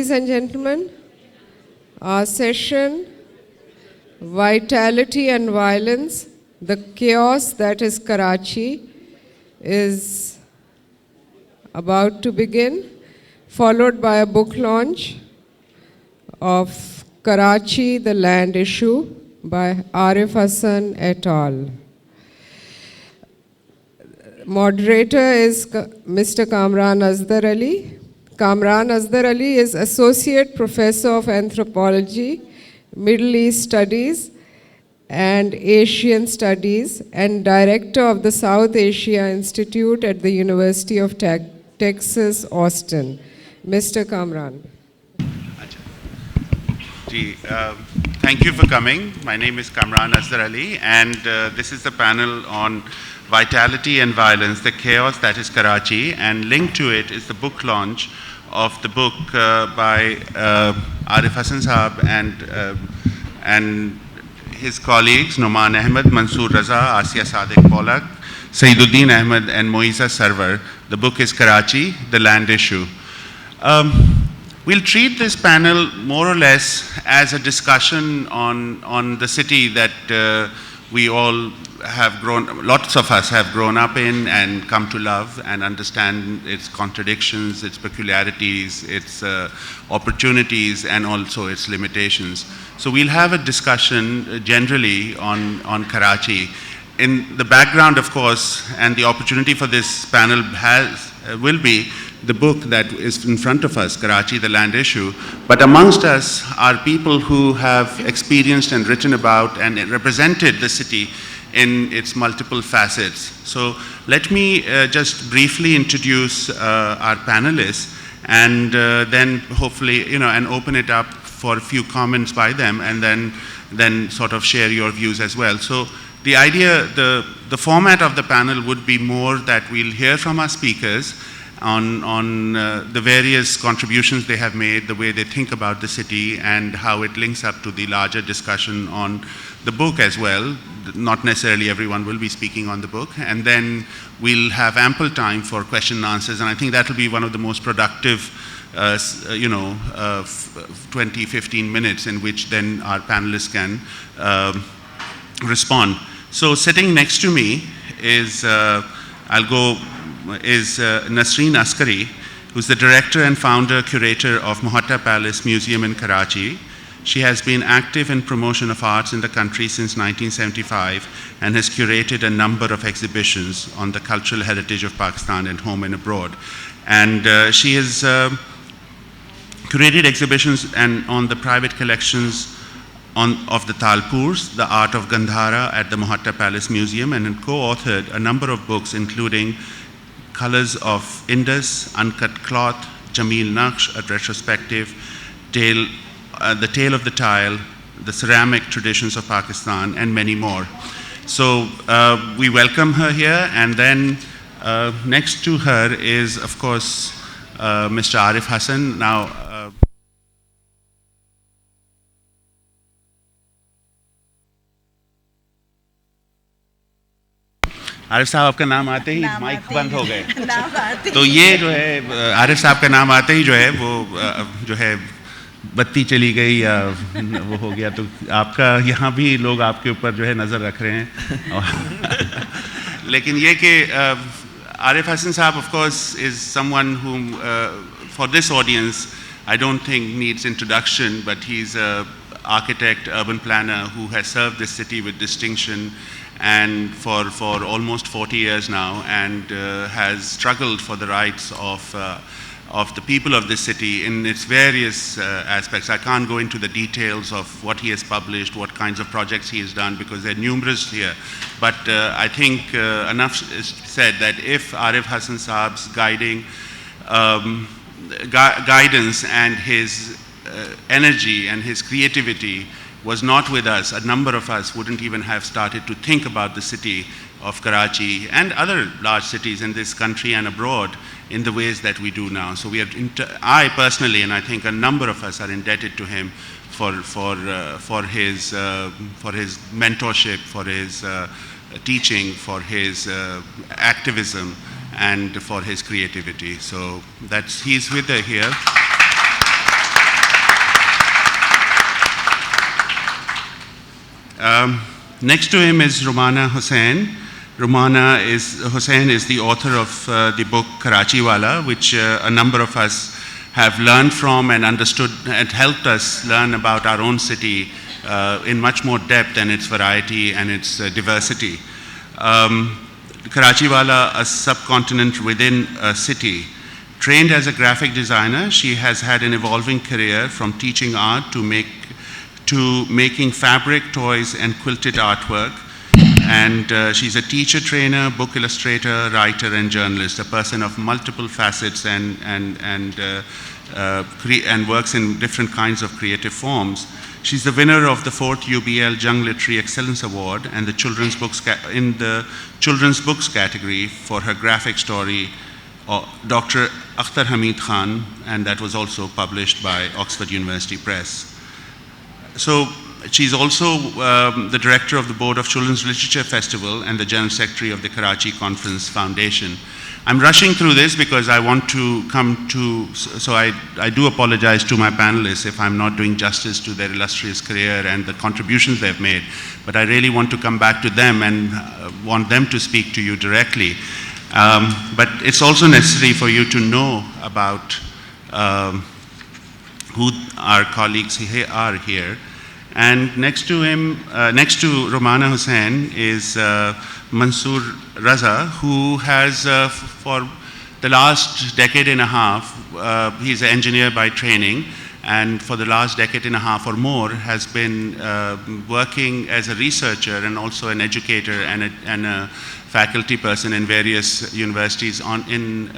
Ladies and gentlemen, our session, Vitality and Violence, the Chaos That Is Karachi, is about to begin, followed by a book launch of Karachi, the Land Issue by Arif Hasan et al. Moderator is Mr. Kamran Asdar Ali. Kamran Asdar Ali is Associate Professor of Anthropology, Middle East Studies and Asian Studies and Director of the South Asia Institute at the University of Texas, Austin. Mr. Kamran. Thank you for coming. My name is Kamran Asdar Ali, and this is the panel on Vitality and Violence, the Chaos That Is Karachi, and linked to it is the book launch of the book by Arif Hasan Saab and his colleagues, Noman Ahmed, Mansoor Raza, Asya Sadiq Polak, Saiduddin Ahmed, and Maniza Sarwar. The book is Karachi, the Land Issue. We'll treat this panel more or less as a discussion on the city that we all have lots of us have grown up in and come to love and understand its contradictions, its peculiarities, its opportunities, and also its limitations. So we'll have a discussion generally on Karachi. In the background, of course, and the opportunity for this panel will be the book that is in front of us, Karachi, the Land Issue. But amongst us are people who have experienced and written about and represented the city in its multiple facets. So let me just briefly introduce our panelists and then hopefully, and open it up for a few comments by them, and then sort of share your views as well. So the idea, the format of the panel would be more that we'll hear from our speakers on the various contributions they have made, the way they think about the city, and how it links up to the larger discussion on the book as well. Not necessarily everyone will be speaking on the book. And then we'll have ample time for question and answers, and I think that will be one of the most productive 20, 15 minutes in which then our panelists can respond. So sitting next to me is Nasreen Askari, who's the director and founder curator of Mohatta Palace Museum in Karachi. She has been active in promotion of arts in the country since 1975 and has curated a number of exhibitions on the cultural heritage of Pakistan at home and abroad. And she has curated exhibitions on the private collections of the Talpurs, the art of Gandhara at the Mohatta Palace Museum, and co-authored a number of books including Colors of Indus, Uncut Cloth, Jameel Naqsh, a retrospective, The Tale of the Tile, The Ceramic Traditions of Pakistan, and many more. So we welcome her here, and then next to her is, of course, Mr. Arif Hasan. Now, Arif साहब आपका नाम आते ही mic बंद हो गए तो ये जो है आरिफ साहब का नाम आते ही जो है वो जो है बत्ती चली गई या वो हो गया तो आपका यहाँ भी लोग आपके ऊपर जो है नज़र रख रहे हैं लेकिन ये कि Arif Hasan Saab, of course, is someone whom for this audience I don't think needs introduction, but he's an architect, urban planner who has served this city with distinction and for almost 40 years now, and has struggled for the rights of the people of this city in its various aspects. I can't go into the details of what he has published, what kinds of projects he has done, because there are numerous here. But I think enough is said that if Arif Hasan Saab's guidance and his energy and his creativity was not with us, a number of us wouldn't even have started to think about the city of Karachi and other large cities in this country and abroad in the ways that we do now. So we are, I personally, and I think a number of us are indebted to him for his mentorship, for his teaching, for his activism, and for his creativity. So he's with her here. Next to him is Rumana Husain. Husain is the author of the book Karachi Wala, which a number of us have learned from and understood and helped us learn about our own city in much more depth and its variety and its diversity. Karachi Wala, a subcontinent within a city. Trained as a graphic designer, she has had an evolving career from teaching art to making fabric, toys, and quilted artwork. And she's a teacher, trainer, book illustrator, writer, and journalist, a person of multiple facets and works in different kinds of creative forms. She's the winner of the 4th UBL Young Literary Excellence Award and the children's books in the children's books category for her graphic story, Dr. Akhtar Hamid Khan, and that was also published by Oxford University Press. So she's also the director of the board of Children's Literature Festival and the general secretary of the Karachi Conference Foundation. I'm rushing through this because I want to come to, so I do apologize to my panelists if I'm not doing justice to their illustrious career and the contributions they've made, but I really want to come back to them and want them to speak to you directly. But it's also necessary for you to know about who our colleagues are here. And next to him, next to Rumana Husain is Mansoor Raza, who has for the last decade and a half, he's an engineer by training, and for the last decade and a half or more has been working as a researcher and also an educator and a faculty person in various universities in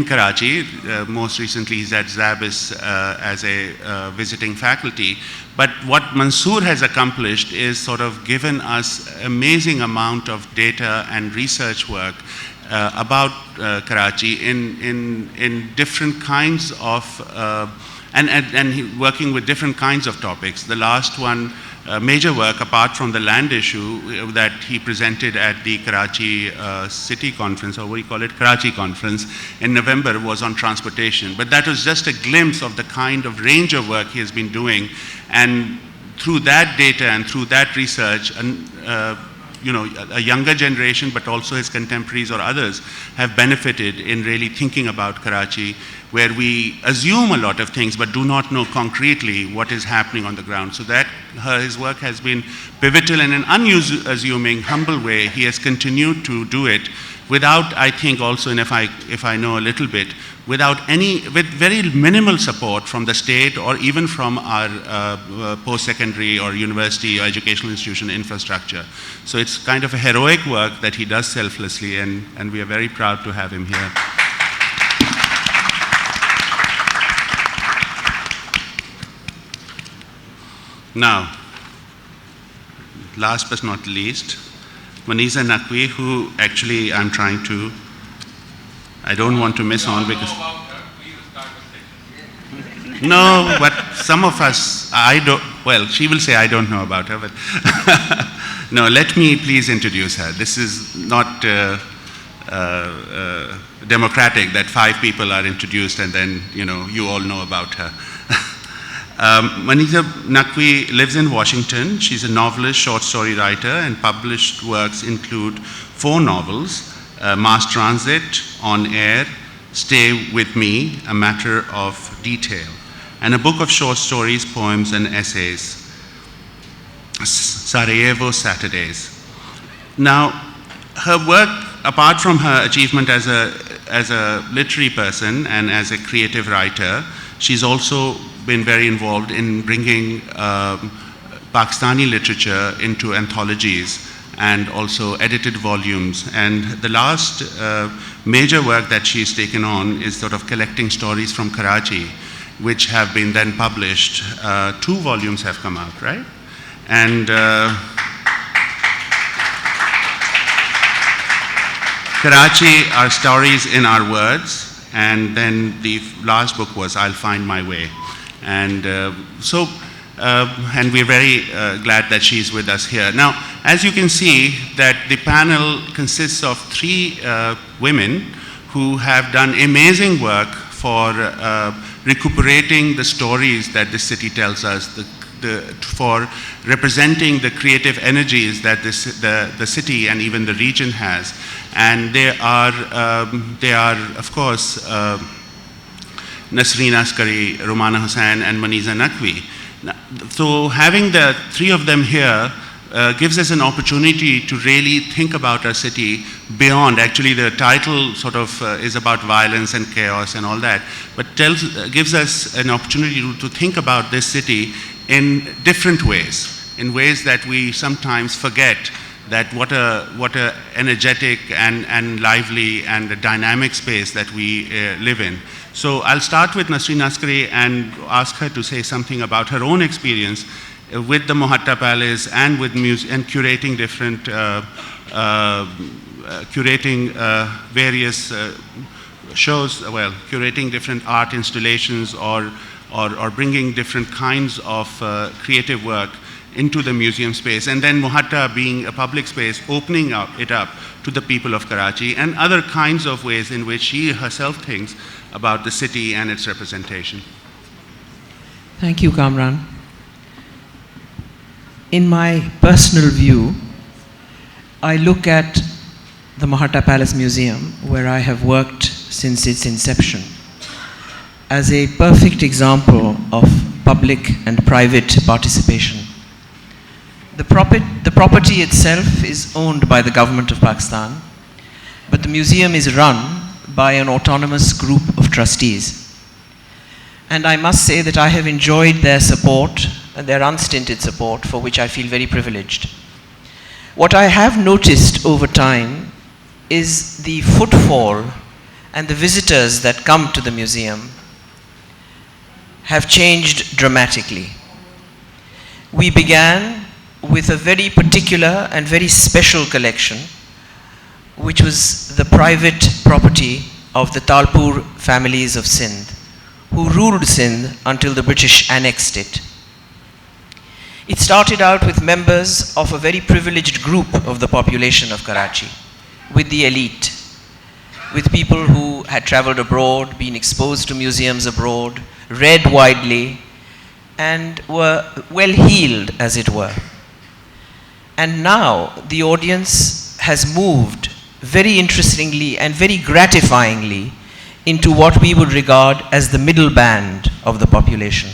Karachi. Most recently he's at Zabis as a visiting faculty. But what Mansoor has accomplished is sort of given us amazing amount of data and research work about Karachi in different kinds of, and working with different kinds of topics. The last one, major work apart from the land issue that he presented at the Karachi City Conference, or what do you call it, Karachi Conference in November, was on transportation. But that was just a glimpse of the kind of range of work he has been doing, and through that data and through that research, you know, a younger generation, but also his contemporaries or others have benefited in really thinking about Karachi, where we assume a lot of things but do not know concretely what is happening on the ground. So that his work has been pivotal in an unassuming, humble way. He has continued to do it without, I think also, and if I know a little bit, with very minimal support from the state or even from our post-secondary or university or educational institution infrastructure. So it's kind of a heroic work that he does selflessly, and we are very proud to have him here. Now, last but not least, Maniza Naqvi, who actually I'm trying to, I don't want to miss on because... No, but some of us, well, she will say I don't know about her, but no, let me please introduce her. This is not democratic that 5 people are introduced and then, you know, you all know about her. Maniza Naqvi lives in Washington. She's a novelist, short story writer, and published works include 4 novels, Mass Transit, On Air, Stay With Me, A Matter of Detail, and a book of short stories, poems, and essays, Sarajevo Saturdays. Now, her work, apart from her achievement as a literary person and as a creative writer, she's also been very involved in bringing Pakistani literature into anthologies and also edited volumes. And the last major work that she's taken on is sort of collecting stories from Karachi, which have been then published. 2 volumes have come out, right? And Karachi, Our Stories in Our Words, and then the last book was I'll Find My Way. And and we're very glad that she's with us here. Now, as you can see, that the panel consists of 3 women who have done amazing work for recuperating the stories that this city tells us, for representing the creative energies that the city and even the region has. And they are of course, Nasreen, Askari, Rumana, Husain, and Maniza, Naqvi. So having the three of them here gives us an opportunity to really think about our city beyond. Actually, the title sort of is about violence and chaos and all that, but gives us an opportunity to think about this city in different ways, in ways that we sometimes forget that what a energetic and lively and a dynamic space that we live in. So I'll start with Nasreen Askari and ask her to say something about her own experience with the Mohatta Palace and with and curating different, various shows, well, curating different art installations or bringing different kinds of creative work into the museum space, and then Mohatta being a public space, opening it up to the people of Karachi, and other kinds of ways in which she herself thinks about the city and its representation. Thank you, Kamran. In my personal view, I look at the Mohatta Palace Museum, where I have worked since its inception, as a perfect example of public and private participation. The property itself is owned by the government of Pakistan, but the museum is run by an autonomous group of trustees. And I must say that I have enjoyed their support, and their unstinted support, for which I feel very privileged. What I have noticed over time is the footfall and the visitors that come to the museum have changed dramatically. We began with a very particular and very special collection, which was the private property of the Talpur families of Sindh, who ruled Sindh until the British annexed it. It started out with members of a very privileged group of the population of Karachi, with the elite, with people who had traveled abroad, been exposed to museums abroad, read widely, and were well heeled, as it were. And now the audience has moved very interestingly and very gratifyingly into what we would regard as the middle band of the population,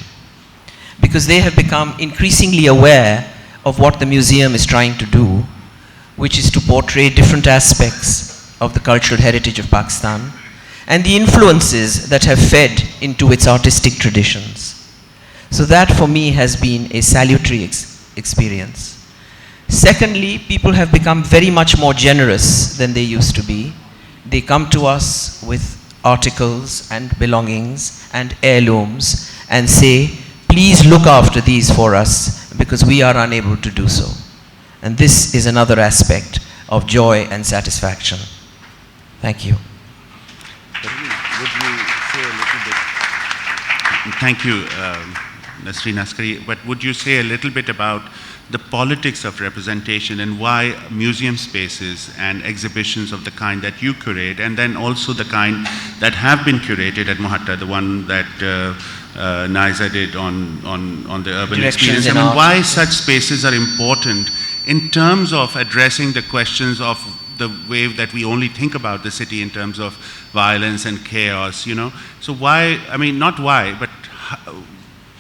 because they have become increasingly aware of what the museum is trying to do, which is to portray different aspects of the cultural heritage of Pakistan and the influences that have fed into its artistic traditions. So that for me has been a salutary experience. Secondly, people have become very much more generous than they used to be. They come to us with articles and belongings and heirlooms and say, please look after these for us because we are unable to do so. And this is another aspect of joy and satisfaction. Thank you. Would you say a little bit? Thank you, Nasreen Askari. But would you say a little bit about the politics of representation and why museum spaces and exhibitions of the kind that you curate, and then also the kind that have been curated at Mohatta, the one that Niza did on the urban experience. I mean, why such spaces are important in terms of addressing the questions of the way that we only think about the city in terms of violence and chaos, you know? So why, I mean, not why, but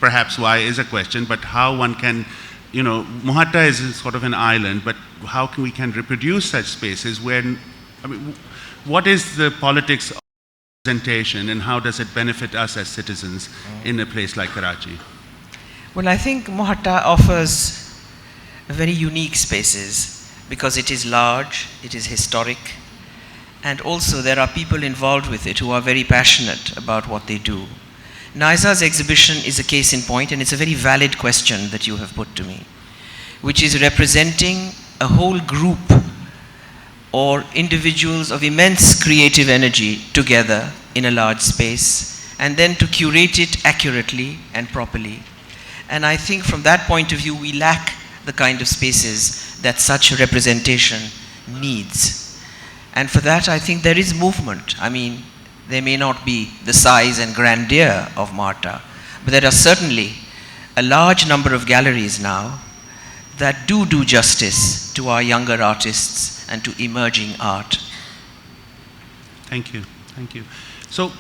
perhaps why is a question, but how one can, you know, Mohatta is sort of an island, but how can we reproduce such spaces where, I mean, what is the politics of representation and how does it benefit us as citizens in a place like Karachi? Well, I think Mohatta offers very unique spaces because it is large, it is historic, and also there are people involved with it who are very passionate about what they do. Niza's exhibition is a case in point, and it's a very valid question that you have put to me, which is representing a whole group or individuals of immense creative energy together in a large space, and then to curate it accurately and properly. And I think from that point of view, we lack the kind of spaces that such representation needs. And for that, I think there is movement. I mean, there may not be the size and grandeur of Mohatta, but there are certainly a large number of galleries now that do justice to our younger artists and to emerging art. Thank you. Thank you. So,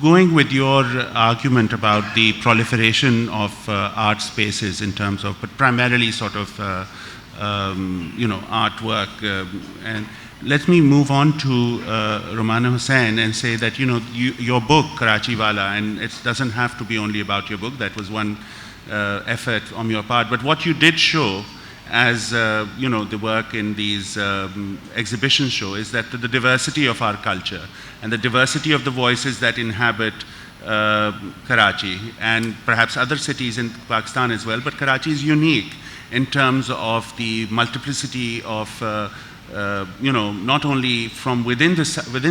going with your argument about the proliferation of art spaces in terms of, but primarily sort of, artwork, and let me move on to Rumana Husain and say that, your book, Karachi Wala, and it doesn't have to be only about your book, that was one effort on your part, but what you did show as the work in these exhibitions show is that the diversity of our culture and the diversity of the voices that inhabit Karachi and perhaps other cities in Pakistan as well, but Karachi is unique in terms of the multiplicity of not only from within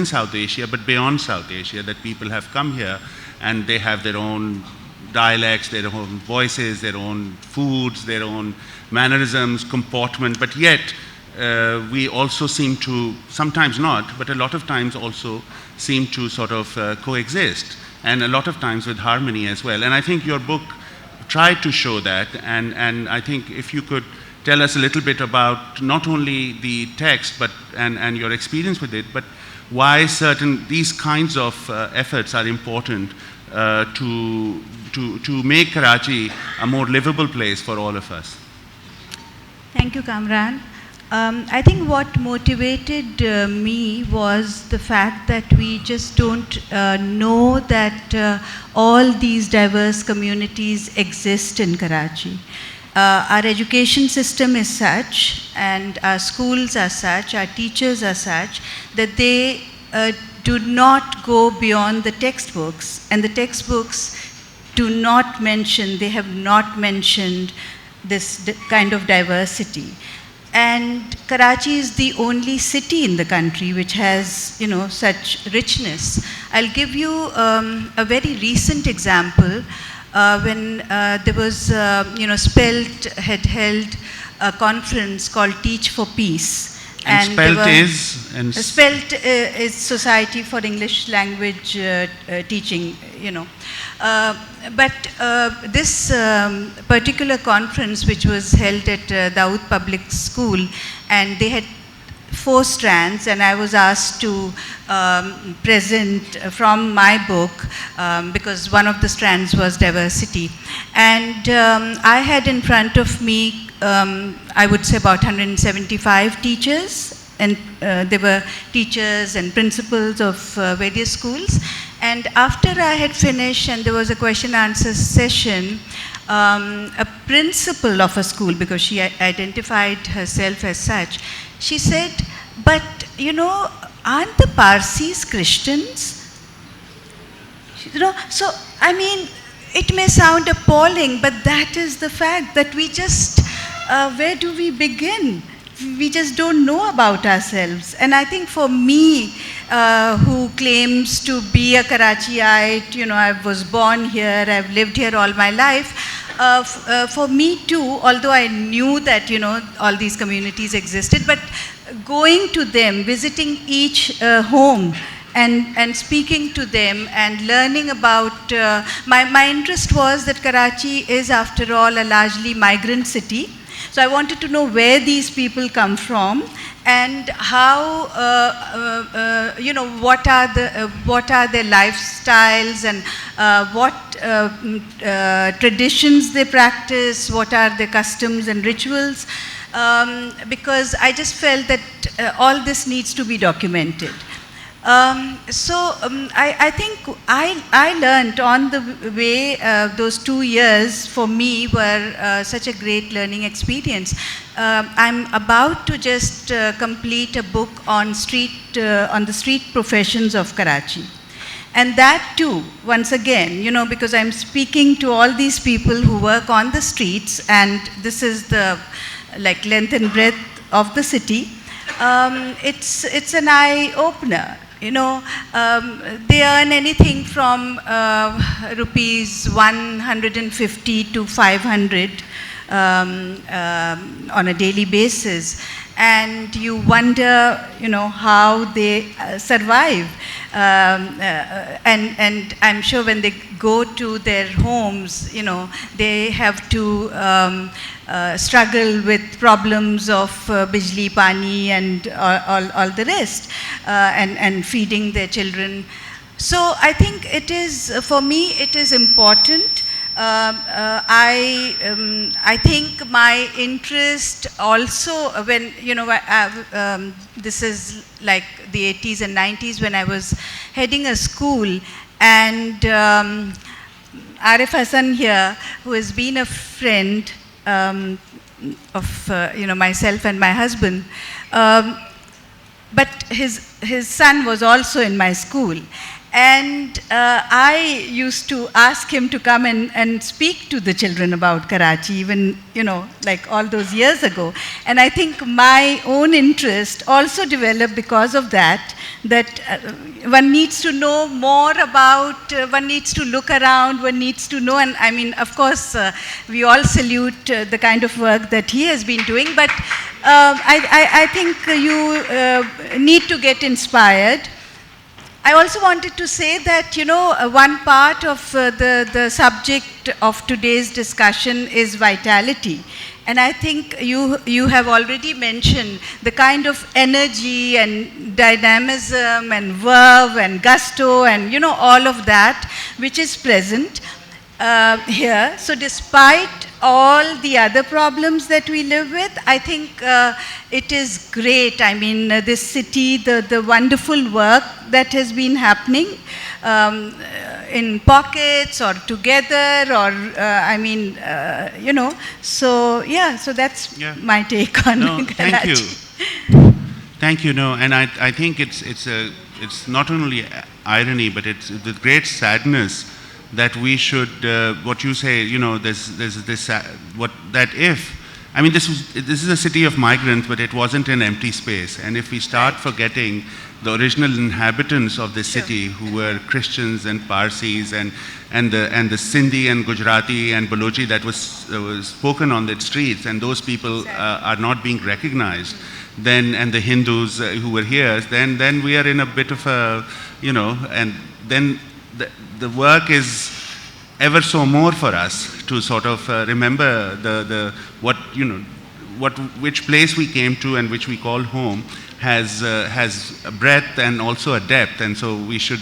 South Asia but beyond South Asia, that people have come here and they have their own dialects, their own voices, their own foods, their own mannerisms, comportment, but yet we also seem to, sometimes not, but a lot of times also seem to sort of coexist, and a lot of times with harmony as well. And I think your book tried to show that, and I think if you could tell us a little bit about not only the text but and your experience with it, but why these kinds of efforts are important to make Karachi a more livable place for all of us. Thank you, Kamran. I think what motivated me was the fact that we just don't know that all these diverse communities exist in Karachi. Our education system is such, and our schools are such, our teachers are such, that they do not go beyond the textbooks, and the textbooks they have not mentioned this kind of diversity. And Karachi is the only city in the country which has, such richness. I'll give you a very recent example. When there was, Spelt had held a conference called Teach for Peace. And Spelt is? Spelt is Society for English Language Teaching, But this particular conference, which was held at Dawood Public School, and they had 4 strands, and I was asked to present from my book because one of the strands was diversity. And I had in front of me, I would say about 175 teachers, and there were teachers and principals of various schools. And after I had finished and there was a question answer session, a principal of a school, because she identified herself as such, she said, but aren't the Parsis Christians? So, I mean, it may sound appalling, but that is the fact that we just, where do we begin? We just don't know about ourselves. And I think for me, who claims to be a Karachiite, I was born here, I've lived here all my life, for me too, although I knew that, all these communities existed, but going to them, visiting each home, and speaking to them and learning about, my interest was that Karachi is, after all, a largely migrant city. So I wanted to know where these people come from and how, what are their lifestyles and what traditions they practice, what are their customs and rituals, because I just felt that all this needs to be documented. I think I learned on the way, those 2 years for me were such a great learning experience. I'm about to just complete a book on the street professions of Karachi. And that too, once again, because I'm speaking to all these people who work on the streets, and this is the length and breadth of the city, it's an eye-opener. They earn anything from rupees 150 to 500 on a daily basis. and you wonder, how they survive. And I'm sure when they go to their homes, they have to struggle with problems of bijli, pani, and all the rest, and feeding their children. So I think it is, for me, it is important. I think my interest also, when, this is like the 80s and 90s when I was heading a school, and Arif Hasan here, who has been a friend of myself and my husband, but his son was also in my school. And I used to ask him to come and speak to the children about Karachi, even, like all those years ago. And I think my own interest also developed because of that, one needs to know more about, one needs to look around, one needs to know. And I mean, of course, we all salute the kind of work that he has been doing, but I think you need to get inspired. I also wanted to say that, one part of the subject of today's discussion is vitality. And I think you have already mentioned the kind of energy and dynamism and verve and gusto and, all of that which is present here. So despite all the other problems that we live with, I think it is great. I mean, this city, the wonderful work that has been happening in pockets or together, or so yeah, so that's my take on Karachi. Thank you. Thank you. No, and I think it's not only irony, but it's with great sadness that we should, what you say, there's this, that if, I mean, this is a city of migrants, but it wasn't an empty space. And if we start forgetting the original inhabitants of this city, who were Christians and Parsis and the Sindhi and Gujarati and Balochi that was spoken on the streets, and those people are not being recognized, then, and the Hindus who were here, then we are in a bit of a, and then the work is ever so more for us to sort of remember which place we came to and which we call home has a breadth and also a depth, and so we should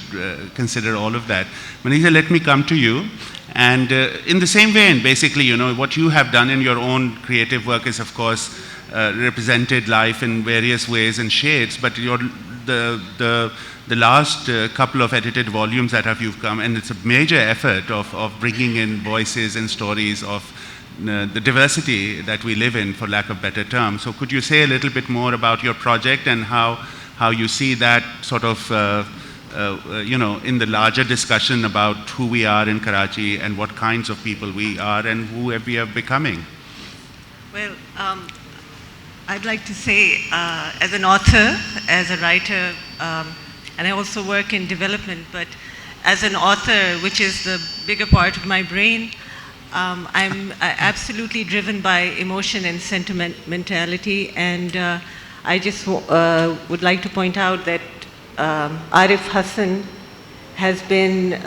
consider all of that. Maniza, let me come to you, and in the same vein, basically, what you have done in your own creative work is, of course, represented life in various ways and shades, but the last couple of edited volumes that you've come, and it's a major effort of bringing in voices and stories of the diversity that we live in, for lack of better term. So could you say a little bit more about your project and how you see that sort of, in the larger discussion about who we are in Karachi and what kinds of people we are and who we are becoming? Well, I'd like to say, as an author, as a writer, and I also work in development, but as an author, which is the bigger part of my brain, I'm absolutely driven by emotion and sentimentality, and I just would like to point out that Arif Hasan has been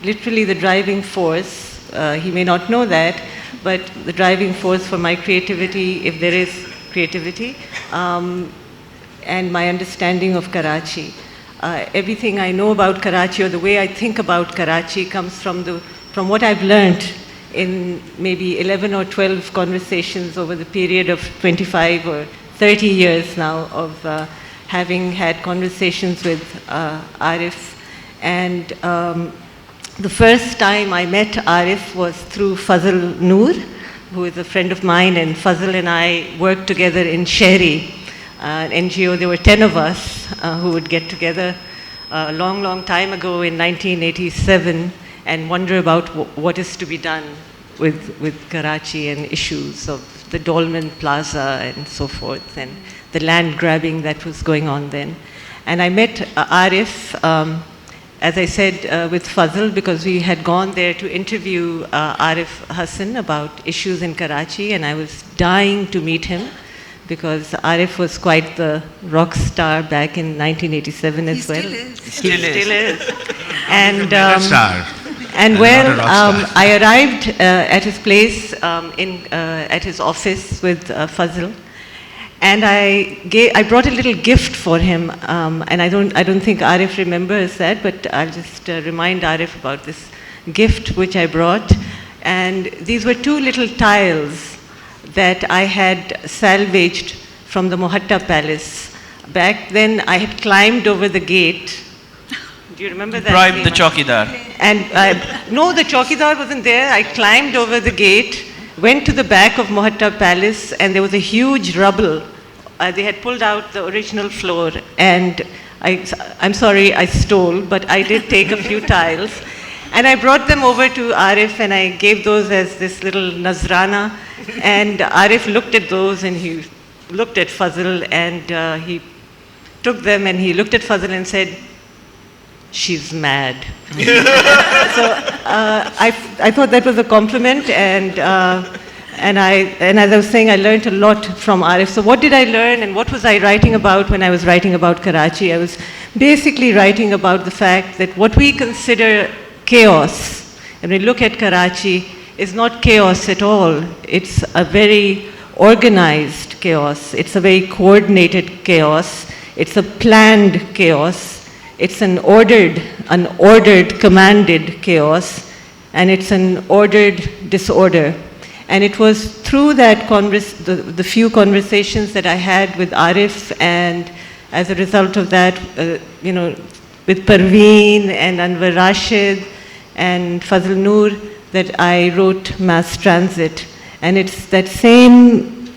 literally the driving force. He may not know that, but the driving force for my creativity, if there is creativity, and my understanding of Karachi. Everything I know about Karachi, or the way I think about Karachi, comes from what I've learned in maybe 11 or 12 conversations over the period of 25 or 30 years now of having had conversations with Arif. And the first time I met Arif was through Fazl Noor, who is a friend of mine, and Fazl and I worked together in Shehri, an NGO. There were 10 of us who would get together a long, long time ago in 1987 and wonder about what is to be done with Karachi and issues of the Dolmen Plaza and so forth, and the land grabbing that was going on then. And I met Arif, as I said, with Fazl, because we had gone there to interview Arif Hasan about issues in Karachi, and I was dying to meet him because Arif was quite the rock star back in 1987 as well. He still is. And Star. and not well, a rock star. I arrived at his place at his office with Fazl, and I brought a little gift for him, and I don't think Arif remembers that, but I'll just remind Arif about this gift which I brought. And these were two little tiles that I had salvaged from the Mohatta Palace. Back then, I had climbed over the gate. Do you remember that? Bribed the Chowkidar. And no, the Chowkidar wasn't there. I climbed over the gate, went to the back of Mohatta Palace, and there was a huge rubble. They had pulled out the original floor, and I'm sorry I stole, but I did take a few tiles. And I brought them over to Arif, and I gave those as this little Nazrana. And Arif looked at those, and he looked at Fazl, and he took them, and he looked at Fazl and said, "She's mad." So I thought that was a compliment, and as I was saying, I learned a lot from Arif. So what did I learn, and what was I writing about when I was writing about Karachi? I was basically writing about the fact that what we consider chaos, and we look at Karachi, is not chaos at all. It's a very organized chaos. It's a very coordinated chaos. It's a planned chaos. It's an ordered, commanded chaos, and it's an ordered disorder. And it was through that the few conversations that I had with Arif, and as a result of that, with Parveen and Anwar Rashid and Fazl Noor, that I wrote Mass Transit. And it's that same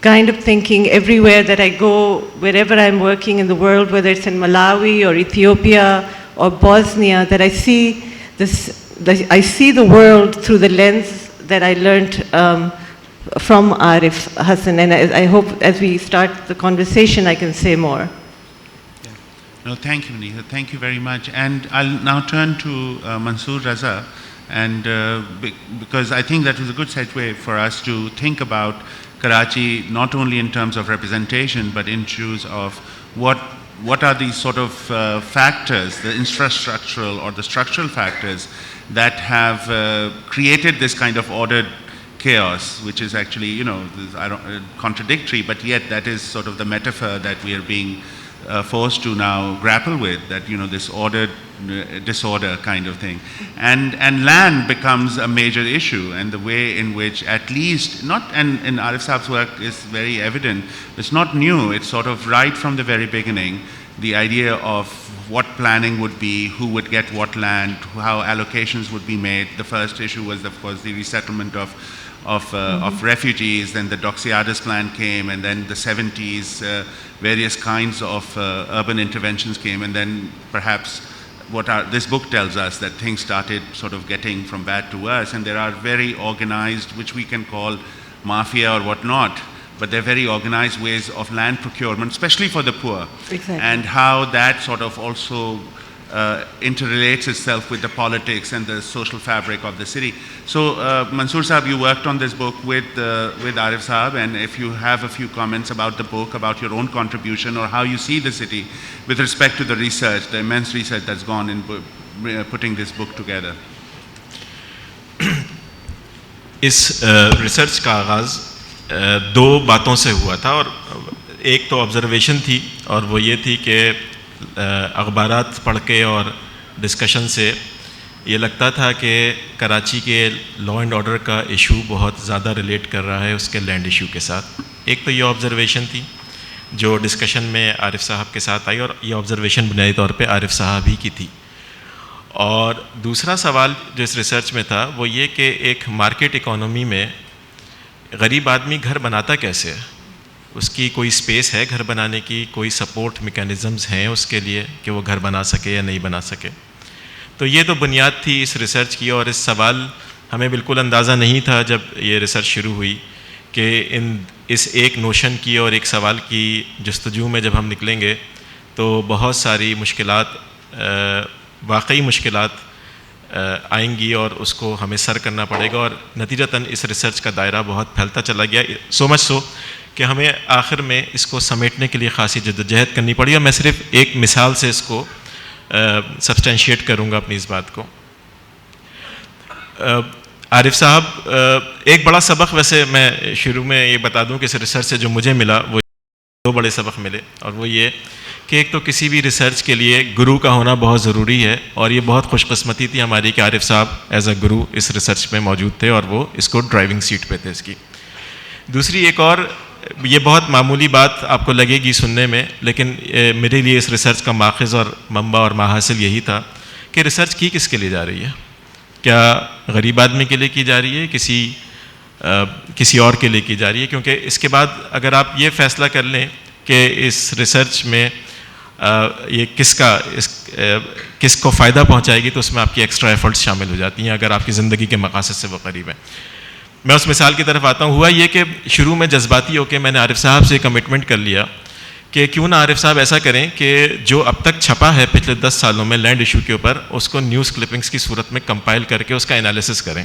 kind of thinking everywhere that I go, wherever I'm working in the world, whether it's in Malawi or Ethiopia or Bosnia, that I see the world through the lens that I learned from Arif Hasan. And I hope as we start the conversation, I can say more. No, thank you, Maniza. Thank you very much. And I'll now turn to Mansoor Raza, and because I think that was a good segue for us to think about Karachi, not only in terms of representation, but in terms of what are these sort of factors, the infrastructural or the structural factors that have created this kind of ordered chaos, which is actually, contradictory, but yet that is sort of the metaphor that we are being forced to now grapple with, that this ordered disorder kind of thing. And land becomes a major issue, and the way in which, at least, and Arif Saab's work is very evident, it's not new, it's sort of right from the very beginning, the idea of what planning would be, who would get what land, how allocations would be made. The first issue was, of course, the resettlement of refugees, then the Doxiadis plan came, and then the 70s, various kinds of urban interventions came, and then perhaps this book tells us that things started sort of getting from bad to worse, and there are very organized, which we can call mafia or whatnot, but they're very organized ways of land procurement, especially for the poor. Exactly. And how that sort of also interrelates itself with the politics and the social fabric of the city. So Mansoor Saab, you worked on this book with Arif Saab, and if you have a few comments about the book, about your own contribution, or how you see the city with respect to the research, the immense research that's gone in putting this book together. इस research का आगाज़ दो बातों से हुआ था, और एक तो ऑब्जर्वेशन थी, और वो ये थी कि अखबारात पढ़ के और डिस्कशन से ये लगता था कि कराची के लॉ एंड ऑर्डर का इशू बहुत ज़्यादा रिलेट कर रहा है उसके लैंड इशू के साथ। एक तो ये ऑब्जर्वेशन थी जो डिस्कशन में आरिफ साहब के साथ आई, और ये ऑब्जर्वेशन बुनियादी तौर पे आरिफ साहब ही की थी। और दूसरा सवाल जो इस रिसर्च में था वो ये कि एक मार्केट इकोनॉमी में गरीब आदमी घर बनाता कैसे है, उसकी कोई स्पेस है घर बनाने की, कोई सपोर्ट मैकेनिज़म्स हैं उसके लिए कि वो घर बना सके या नहीं बना सके। तो ये तो बुनियाद थी इस रिसर्च की, और इस सवाल हमें बिल्कुल अंदाज़ा नहीं था जब ये रिसर्च शुरू हुई कि इस एक नोशन की और एक सवाल की जस्तजू में जब हम निकलेंगे तो बहुत सारी मुश्किलात, वाकई मुश्किलात आएंगी और उसको हमें सर करना पड़ेगा। और नतीजतन इस रिसर्च का दायरा बहुत फैलता चला गया, सो मच सो کہ ہمیں آخر میں اس کو سمیٹنے کے لیے خاصی جدوجہد کرنی پڑی. اور میں صرف ایک مثال سے اس کو سبسٹینشیٹ کروں گا اپنی اس بات کو. عارف صاحب, ایک بڑا سبق ویسے میں شروع میں یہ بتا دوں کہ اس ریسرچ سے جو مجھے ملا وہ دو بڑے سبق ملے, اور وہ یہ کہ ایک تو کسی بھی ریسرچ کے لیے گرو کا ہونا بہت ضروری ہے, اور یہ بہت خوش قسمتی تھی ہماری کہ عارف صاحب as a grow us research میں موجود تھے اور وہ اس کو ڈرائیونگ سیٹ پہ تھے اس کی. دوسری ایک اور, یہ بہت معمولی بات آپ کو لگے گی سننے میں, لیکن میرے لیے اس ریسرچ کا ماخذ اور منبع اور ماحصل یہی تھا کہ ریسرچ کی کس کے لیے جا رہی ہے. کیا غریب آدمی کے لیے کی جا رہی ہے, کسی اور کے لیے کی جا رہی ہے؟ کیونکہ اس کے بعد اگر آپ یہ فیصلہ کر لیں کہ اس ریسرچ میں یہ کس کو فائدہ پہنچائے گی, تو اس میں آپ کی ایکسٹرا ایفرٹس شامل ہو جاتی ہیں اگر آپ کی زندگی کے مقاصد سے وہ قریب ہیں. میں اس مثال کی طرف آتا ہوں. ہوا یہ کہ شروع میں جذباتی ہو کے میں نے عارف صاحب سے کمٹمنٹ کر لیا کہ کیوں نہ عارف صاحب ایسا کریں کہ جو اب تک چھپا ہے پچھلے 10 سالوں میں لینڈ ایشو کے اوپر, اس کو نیوز کلپنگس کی صورت میں کمپائل کر کے اس کا انالیسس کریں.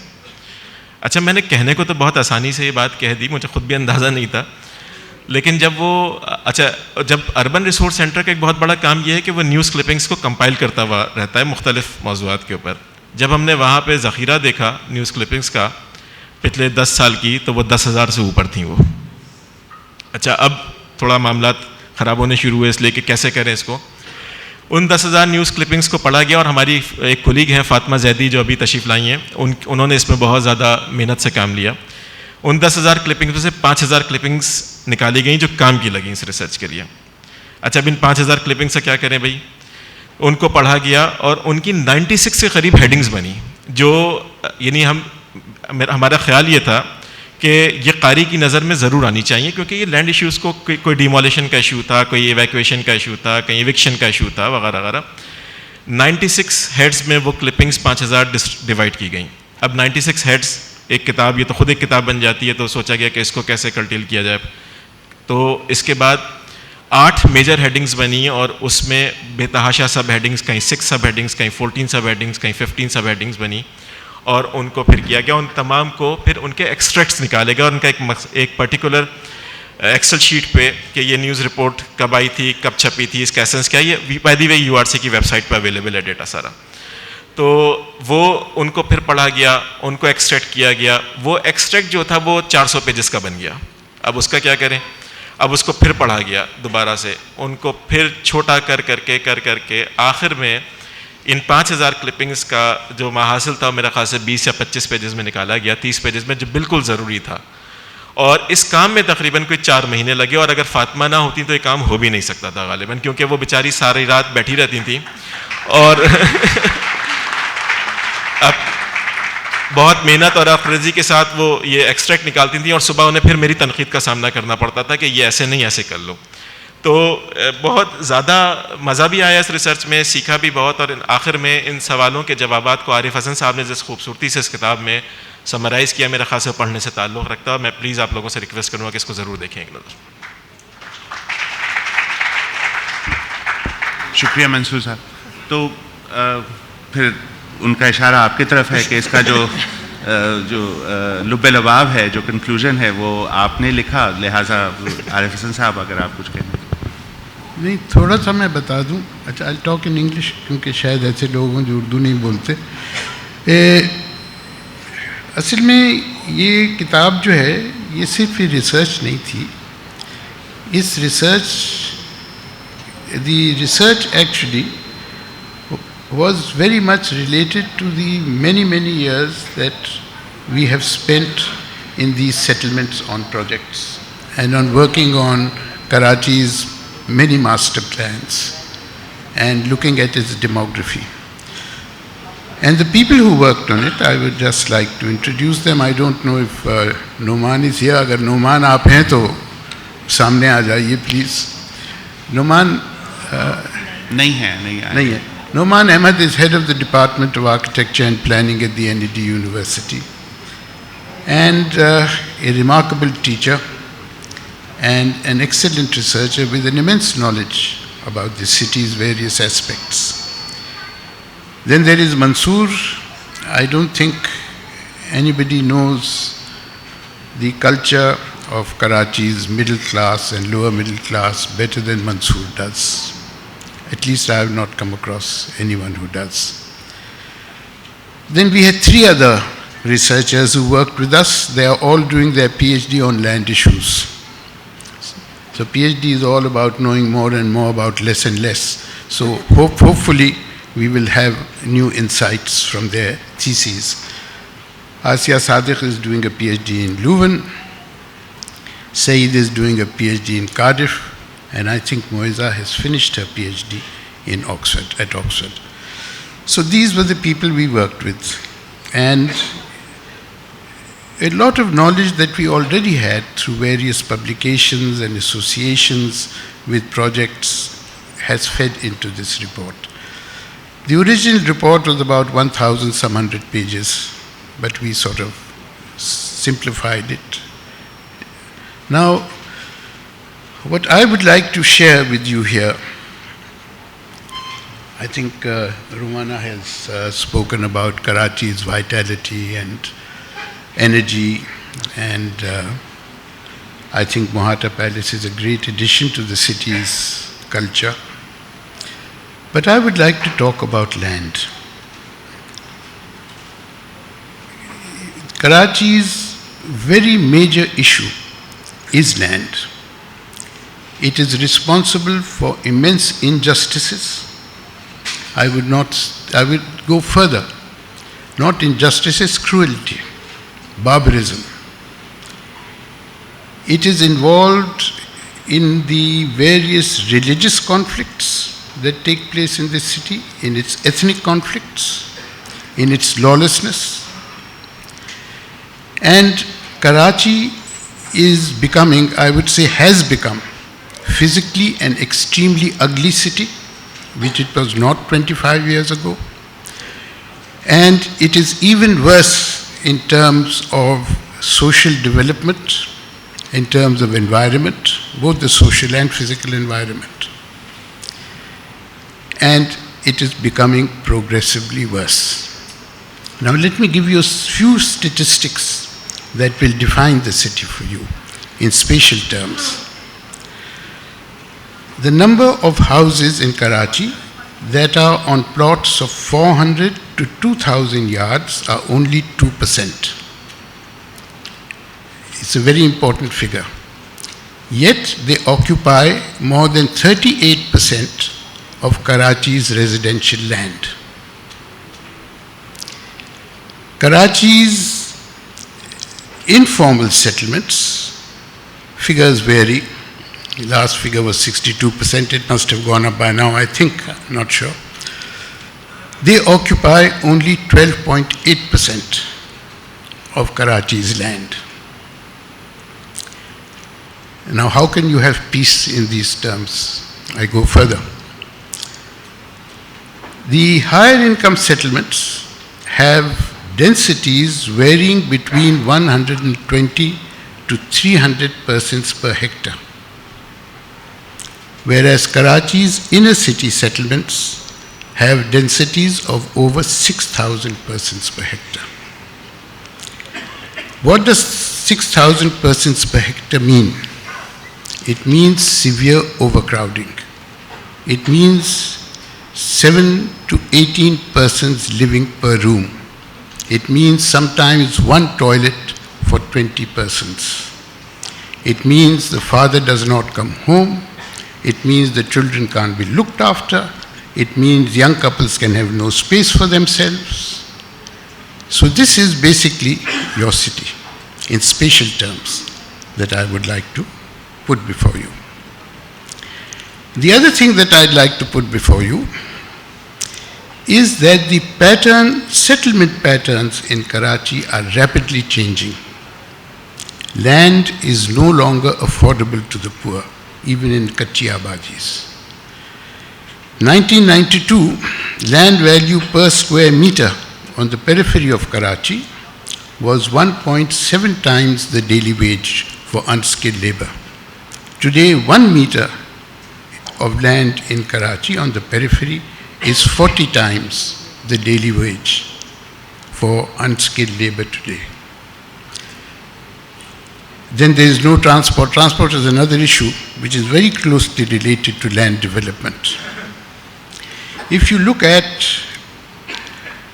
اچھا, میں نے کہنے کو تو بہت آسانی سے یہ بات کہہ دی, مجھے خود بھی اندازہ نہیں تھا, لیکن جب اربن ریسورس سینٹر کا ایک بہت بڑا کام یہ ہے کہ وہ نیوز کلپنگس کو کمپائل کرتا ہوا رہتا ہے مختلف موضوعات کے اوپر. جب ہم نے وہاں پہ ذخیرہ دیکھا نیوز کلپنگس کا پچھلے 10 سال کی, تو وہ 10,000 سے اوپر تھیں وہ. اچھا, اب تھوڑا معاملات خراب ہونے شروع ہوئے, اس لیے کہ کیسے کریں اس کو. ان 10,000 نیوز کلپنگس کو پڑھا گیا, اور ہماری ایک کولیگ ہیں فاطمہ زیدی جو ابھی تشریف لائی ہیں, انہوں نے اس میں بہت زیادہ محنت سے کام لیا. ان 10,000 کلپنگس میں سے 5,000 کلپنگس نکالی گئیں جو کام کی لگیں اس ریسرچ کے لیے. اچھا, اب ان 5,000 کلپنگ سے کیا کریں بھائی, ان کو پڑھا گیا اور ان کی 96 کے قریب ہیڈنگز بنی, جو یعنی ہمارا خیال یہ تھا کہ یہ قاری کی نظر میں ضرور آنی چاہیے, کیونکہ یہ لینڈ ایشوز کو کوئی ڈیمولیشن کا ایشو تھا, کوئی ایویکویشن کا ایشو تھا, کہیں ایوکشن کا ایشو تھا وغیرہ وغیرہ. 96 ہیڈز میں وہ کلپنگس 5,000 ڈیوائڈ کی گئیں. اب 96 ہیڈز ایک کتاب, یہ تو خود ایک کتاب بن جاتی ہے, تو سوچا گیا کہ اس کو کیسے کرٹیل کیا جائے. تو اس کے بعد 8 میجر ہیڈنگز بنی, اور اس میں بے تحاشا سب ہیڈنگز, کہیں 6 سب ہیڈنگز, کہیں 14 سب ہیڈنگز, کہیں 15 سب ہیڈنگز بنی, اور ان کو پھر کیا گیا. ان تمام کو پھر ان کے ایکسٹریکٹس نکالے گئے, اور ان کا ایک پرٹیکولر ایکسل شیٹ پہ کہ یہ نیوز رپورٹ کب آئی تھی, کب چھپی تھی, اس کا ایسنس کیا. یہ بائی دی وے URC کی ویب سائٹ پہ اویلیبل ہے ڈیٹا سارا. تو وہ ان کو پھر پڑھا گیا, ان کو ایکسٹریکٹ کیا گیا. وہ ایکسٹریکٹ جو تھا وہ 400 پیجز کا بن گیا. اب اس کا کیا کریں, اب اس کو پھر پڑھا گیا دوبارہ سے, ان کو پھر چھوٹا کر کے آخر میں ان 5,000 کلپنگز کا جو ماحصل تھا میرا خیال سے 20 یا 25 پیجز میں نکالا گیا, 30 پیجز میں, جو بالکل ضروری تھا. اور اس کام میں تقریباً کوئی 4 مہینے لگے, اور اگر فاطمہ نہ ہوتی تو یہ کام ہو بھی نہیں سکتا تھا غالباً, کیونکہ وہ بیچاری ساری رات بیٹھی رہتی تھیں اور اب بہت محنت اور افرزی کے ساتھ وہ یہ ایکسٹریکٹ نکالتی تھیں, اور صبح انہیں پھر میری تنقید کا سامنا کرنا پڑتا تھا کہ یہ ایسے نہیں, ایسے کر لو. تو بہت زیادہ مزہ بھی آیا اس ریسرچ میں, سیکھا بھی بہت, اور آخر میں ان سوالوں کے جوابات کو عارف حسن صاحب نے جس خوبصورتی سے اس کتاب میں سمرائز کیا, میرا خاص پڑھنے سے تعلق رکھتا ہے. میں پلیز آپ لوگوں سے ریکویسٹ کروں گا کہ اس کو ضرور دیکھیں ایک نظر. شکریہ منصور صاحب. تو پھر ان کا اشارہ آپ کی طرف ہے کہ اس کا جو لب لباب ہے, جو کنکلوژن ہے, وہ آپ نے لکھا, لہٰذا عارف حسن صاحب اگر آپ کچھ کہیں. نہیں, تھوڑا سا میں بتا دوں. اچھا, آئی ٹاک ان انگلش, کیونکہ شاید ایسے لوگ ہوں جو اردو نہیں بولتے. اصل میں یہ کتاب جو ہے یہ صرف ریسرچ نہیں تھی. اس research actually was very much related to the many years that we have spent in these settlements on projects and on working on Karachi's many master plans and looking at its demography. And the people who worked on it, I would just like to introduce them. I don't know if Numan is here. Agar Numan aap hain to samne aa jaiye please. Numan نہیں ہے. Numan Ahmed is head of the Department of Architecture and Planning at the NED University, and a remarkable teacher and an excellent researcher with an immense knowledge about the city's various aspects. Then there is Mansoor. I don't think anybody knows the culture of Karachi's middle class and lower middle class better than Mansoor does. At least I have not come across anyone who does. Then we had 3 other researchers who worked with us. They are all doing their PhD on land issues. So PhD is all about knowing more and more about less and less. So hopefully we will have new insights from their theses. Asya Sadiq is doing a PhD in Leuven. Saeed is doing a PhD in Cardiff. And I think Moiza has finished her PhD in at Oxford. So these were the people we worked with. And a lot of knowledge that we already had through various publications and associations with projects has fed into this report. The original report was about 1,000 some hundred pages, but we sort of simplified it. Now, what I would like to share with you here, I think Rumana has spoken about Karachi's vitality and energy, and I think Mohata Palace is a great addition to the city's culture. But I would like to talk about land. Karachi's very major issue is land. It is responsible for immense injustices. I would go further. Not injustices, cruelty, barbarism. It is involved in the various religious conflicts that take place in this city, in its ethnic conflicts, in its lawlessness. And Karachi is becoming, I would say has become, physically an extremely ugly city, which it was not 25 years ago. And it is even worse in terms of social development, in terms of environment, both the social and physical environment. And it is becoming progressively worse. Now let me give you a few statistics that will define the city for you in spatial terms. The number of houses in Karachi that are on plots of 400 to 2,000 yards are only 2%. It's a very important figure. Yet they occupy more than 38% of Karachi's residential land. Karachi's informal settlements, figures vary. The last figure was 62%, it must have gone up by now, I think, I'm not sure. They occupy only 12.8% of Karachi's land. Now, how can you have peace in these terms? I go further. The higher income settlements have densities varying between 120 to 300 persons per hectare, whereas Karachi's inner city settlements have densities of over 6,000 persons per hectare. What does 6,000 persons per hectare mean? It means severe overcrowding. It means 7 to 18 persons living per room. It means sometimes one toilet for 20 persons. It means the father does not come home. It means the children can't be looked after. It means young couples can have no space for themselves. So this is basically your city in spatial terms that I would like to put before you. The other thing that I'd like to put before you is that the settlement patterns in Karachi are rapidly changing. Land is no longer affordable to the poor, even in Kachi Abadis. 1992, land value per square meter on the periphery of Karachi was 1.7 times the daily wage for unskilled labor. Today, 1 meter of land in Karachi on the periphery is 40 times the daily wage for unskilled labor today. Then there is no transport. Transport is another issue which is very closely related to land development. If you look at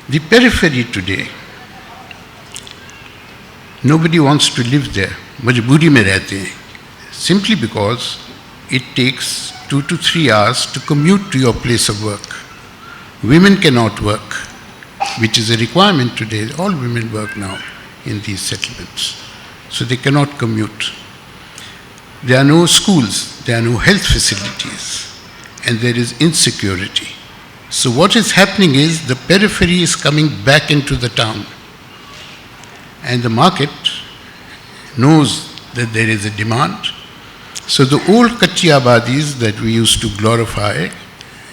the periphery today, nobody wants to live there. Majboori mein rehte hain. Simply because it takes 2 to 3 hours to commute to your place of work. Women cannot work, which is a requirement today. All women work now in these settlements. So they cannot commute. There are no schools, there are no health facilities, and there is insecurity. So what is happening is the periphery is coming back into the town. And the market knows that there is a demand. So the old Kachi Abadis that we used to glorify,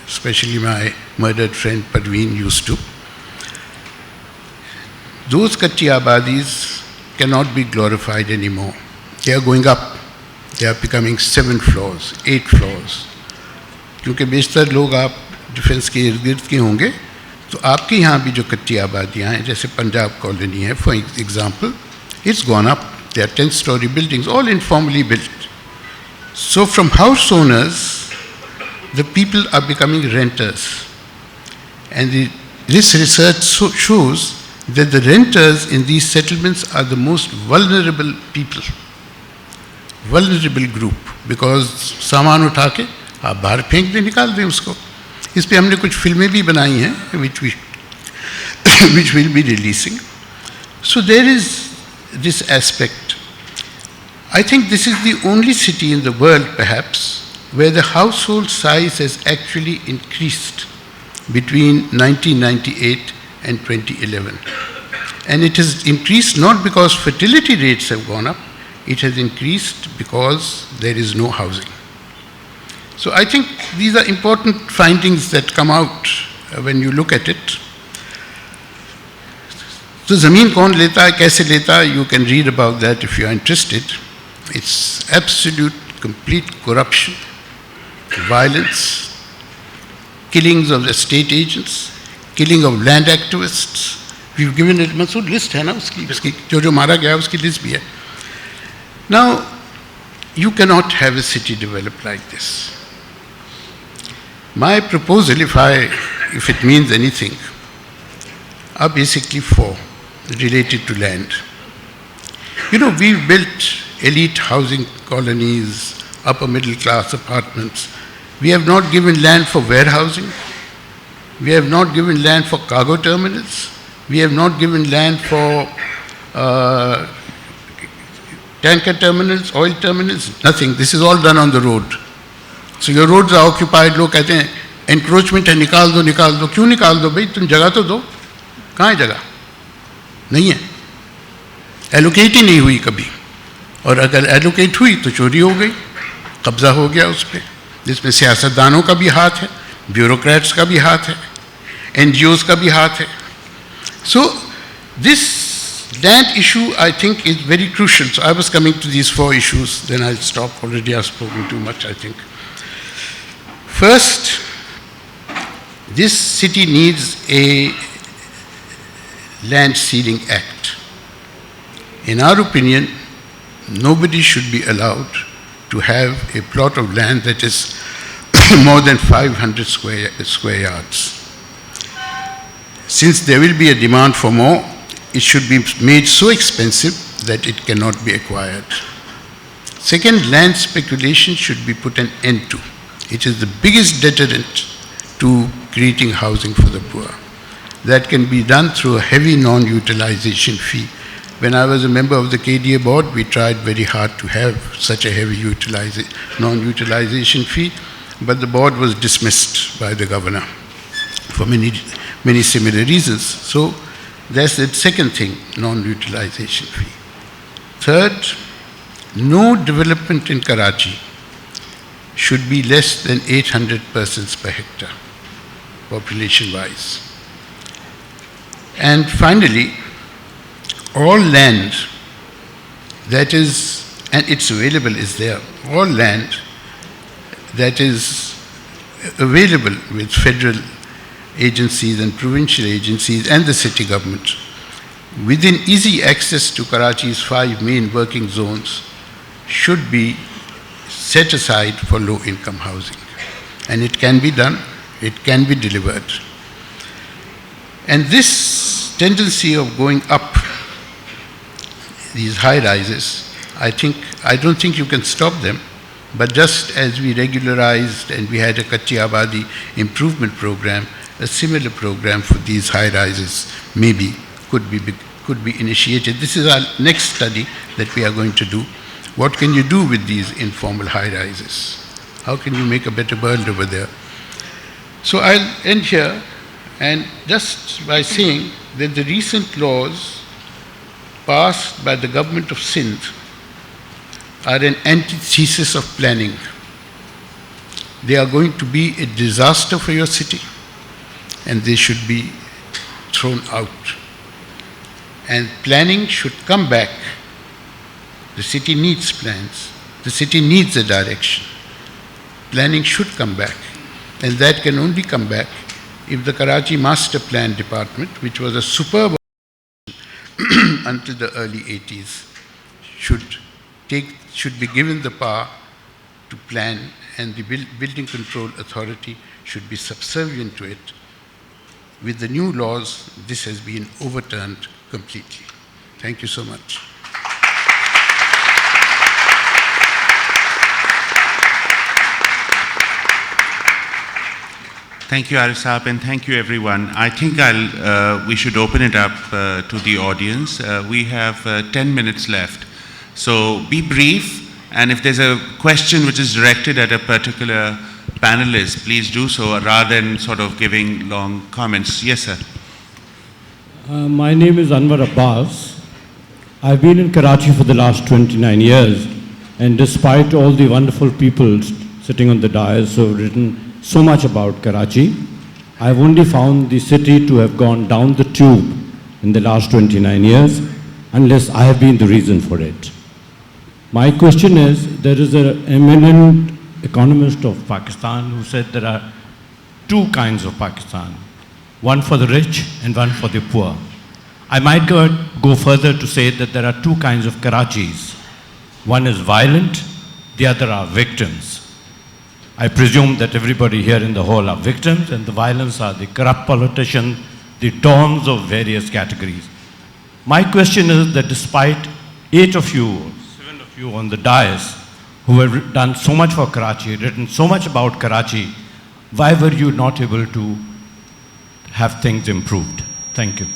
especially my murdered friend Parveen used to, those Kachi Abadis cannot be glorified anymore. They are going up. They are becoming 7 floors, 8 floors. क्योंकि बेशतर लोग आप defence के इर्द गिर्द के होंगे, तो आपके यहाँ भी जो कच्ची आबादियाँ हैं, जैसे पंजाब कॉलोनी है, for example, it's gone up. They are 10-story buildings, all informally built. So from house owners, the people are becoming renters. And this research shows that the renters in these settlements are the most vulnerable people, vulnerable group, because सामान उठा के आप बाहर फेंक दे, निकाल दें उसको. इस पे हमने कुछ फिल्में भी बनाई हैं, which we'll be releasing. So there is this aspect. I think this is the only city in the world, perhaps, where the household size has actually increased between 1998 and 2011. And it has increased not because fertility rates have gone up, it has increased because there is no housing. So I think these are important findings that come out when you look at it. So zameen kaun leta hai, kaise leta hai, you can read about that if you are interested. It's absolute, complete corruption, violence, killings of estate agents, killing of land activists. We've given it, Masood, list hai na uski, jo mara gaya uski list bhi hai. Now, you cannot have a city developed like this. My proposal, if it means anything, are basically 4 related to land. You know, we've built elite housing colonies, upper middle class apartments. We have not given land for warehousing. We have not given land for cargo terminals. We have not given land for tanker terminals, oil terminals, nothing. This is all done on the road. So your roads are occupied. लोग कहते हैं encroachment है, निकाल दो. क्यों निकाल दो भाई? तुम जगह तो दो. कहाँ है जगह? नहीं है. Allocate ही नहीं हुई कभी. और अगर allocate हुई तो चोरी हो गई, कब्जा हो गया उस पर. जिसमें सियासतदानों का भी हाथ है, bureaucrats का भी हाथ है, NGOs का भी हाथ है. So this land issue, I think, is very crucial. So I was coming to these 4 issues, then I'll stop. Already I've spoken too much, I think. First, this city needs a land ceiling act. In our opinion, nobody should be allowed to have a plot of land that is more than 500 square yards. Since there will be a demand for more, it should be made so expensive that it cannot be acquired. Second, land speculation should be put an end to. It is the biggest deterrent to creating housing for the poor. That can be done through a heavy non-utilization fee. When I was a member of the KDA board, we tried very hard to have such a heavy non-utilization fee, but the board was dismissed by the governor for many similar reasons. So that's the second thing, non-utilization fee. Third, no development in Karachi should be less than 800 persons per hectare, population-wise. And finally, all land that is, and it's available, is there, all land that is available with federal agencies and provincial agencies and the city government, within easy access to Karachi's 5 main working zones, should be set aside for low-income housing. And it can be done, it can be delivered. And this tendency of going up these high-rises, I don't think you can stop them, but just as we regularized and we had a Kachi Abadi improvement program, a similar program for these high-rises maybe could be initiated. This is our next study that we are going to do. What can you do with these informal high-rises? How can you make a better world over there? So I'll end here, and just by saying that the recent laws passed by the government of Sindh are an antithesis of planning. They are going to be a disaster for your city, and they should be thrown out. And planning should come back. The city needs plans. The city needs a direction. Planning should come back. And that can only come back if the Karachi Master Plan Department, which was a superb until the early 80s, should be given the power to plan, and the Building Control Authority should be subservient to it. With the new laws, this has been overturned completely. Thank you so much. Thank you, Arif Saab, and thank you, everyone. I think we should open it up to the audience. We have 10 minutes left. So be brief, and if there's a question which is directed at a particular panelist, please do so, rather than sort of giving long comments. Yes, sir. My name is Anwar Abbas. I've been in Karachi for the last 29 years, and despite all the wonderful people sitting on the dais who have written so much about Karachi, I've only found the city to have gone down the tube in the last 29 years, unless I have been the reason for it. My question is, there is an eminent economist of Pakistan who said there are two kinds of Pakistan, one for the rich and one for the poor. I might go further to say that there are two kinds of Karachis. One is violent, the other are victims. I presume that everybody here in the hall are victims, and the violence are the corrupt politicians, the dons of various categories. My question is that despite 8 of you, or 7 of you on the dais, who have done so much for Karachi, written so much about Karachi, why were you not able to have things improved? Thank you.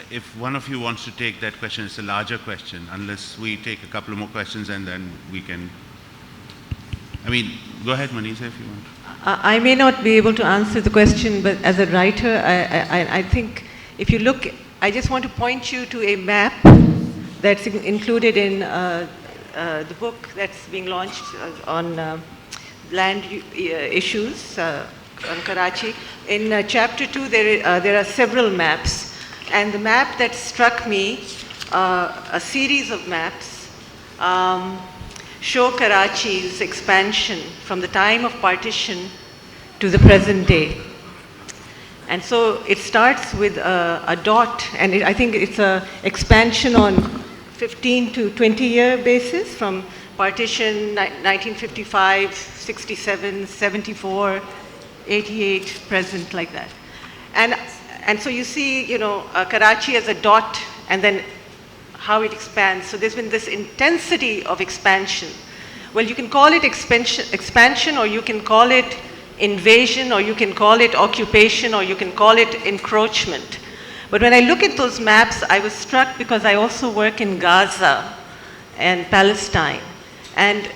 If one of you wants to take that question, it's a larger question, unless we take a couple more questions and then we can... go ahead, Maniza, if you want. I may not be able to answer the question, but as a writer, I think if you look, I just want to point you to a map that's included in the book that's being launched on land issues on Karachi. In chapter 2, there are several maps, and the map that struck me, a series of maps, show Karachi's expansion from the time of partition to the present day. And so it starts with a dot, and I think it's an expansion on 15 to 20 year basis, from partition 1955, 67, 74, 88, present, like that. And so you see, Karachi as a dot, and then how it expands. So there's been this intensity of expansion. Well, you can call it expansion, or you can call it invasion, or you can call it occupation, or you can call it encroachment. But when I look at those maps, I was struck because I also work in Gaza and Palestine. And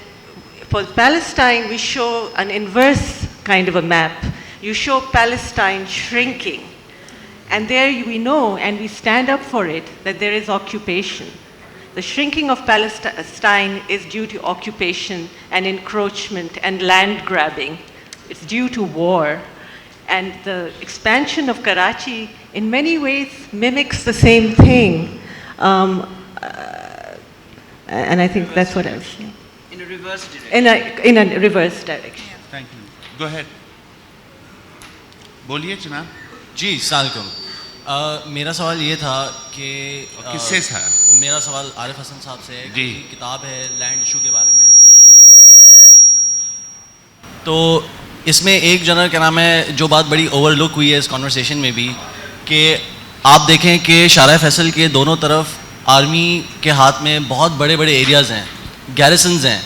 for Palestine, we show an inverse kind of a map. You show Palestine shrinking. And there we know, and we stand up for it, that there is occupation. The shrinking of Palestine is due to occupation and encroachment and land grabbing. It's due to war. And the expansion of Karachi in many ways mimics the same thing. And I think that's what I was saying. In a reverse direction. In a reverse direction. Thank you. Go ahead. बोलिए जनाब. जी, सलाम. मेरा सवाल ये था कि किससे था? मेरा सवाल आरिफ हसन साहब से है कि किताब है लैंड इशू के बारे में, तो इसमें एक जनरल क्या नाम है जो बात बड़ी ओवरलुक हुई है इस कॉन्वर्सेशन में भी, कि आप देखें कि शारा फैसल के दोनों तरफ आर्मी के हाथ में बहुत बड़े बड़े एरियाज़ हैं, गैरिसन्स हैं,